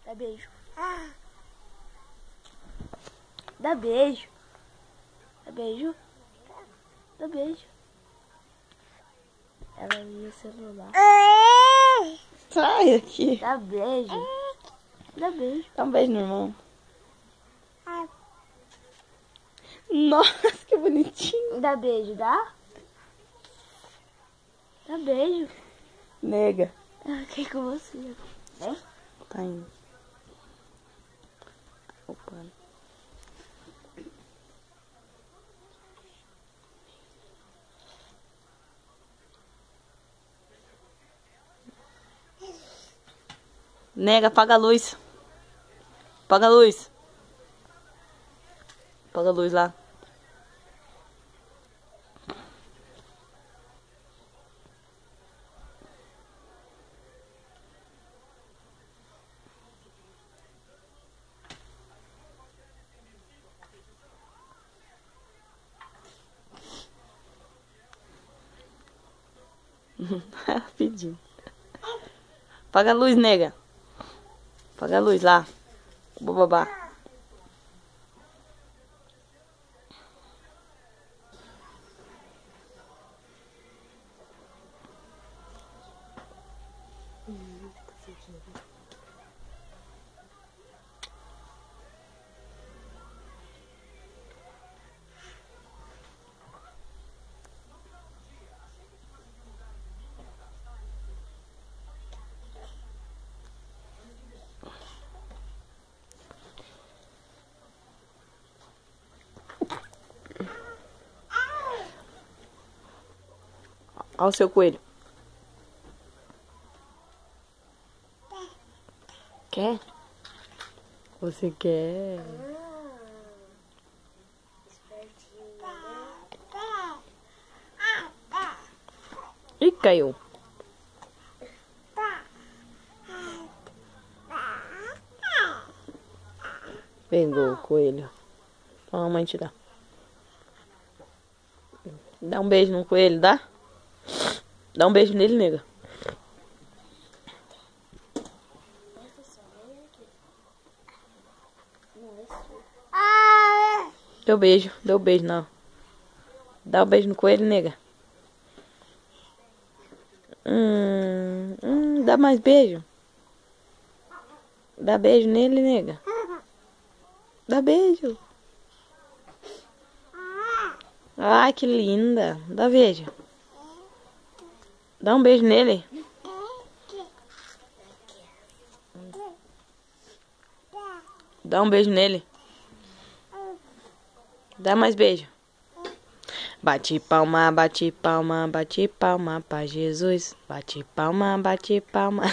Dá beijo. Dá beijo. Dá beijo. Dá beijo. Ela viu o celular. Sai aqui. Dá beijo. Dá beijo. Dá um beijo no irmão. Nossa, que bonitinho. Dá beijo, dá? Dá beijo. Nega. Eu fiquei com você. Vem. Tá indo. Opa. Nega, apaga a luz. Apaga a luz. Apaga a luz lá. Rapidinho. Apaga a luz, nega. Apaga a luz lá. Babá. Olha o seu coelho. Quer? Você quer? Ih, caiu. Pegou o coelho. Ó, a mãe te dá. Dá um beijo no coelho, dá? Dá um beijo nele, nega. Deu beijo não. Dá um beijo no coelho, nega. Dá mais beijo. Dá beijo nele, nega. Dá beijo. Ai, que linda. Dá beijo. Dá um beijo nele. Dá um beijo nele. Dá mais beijo. Bate palma, bate palma, bate palma pra Jesus. Bate palma, bate palma.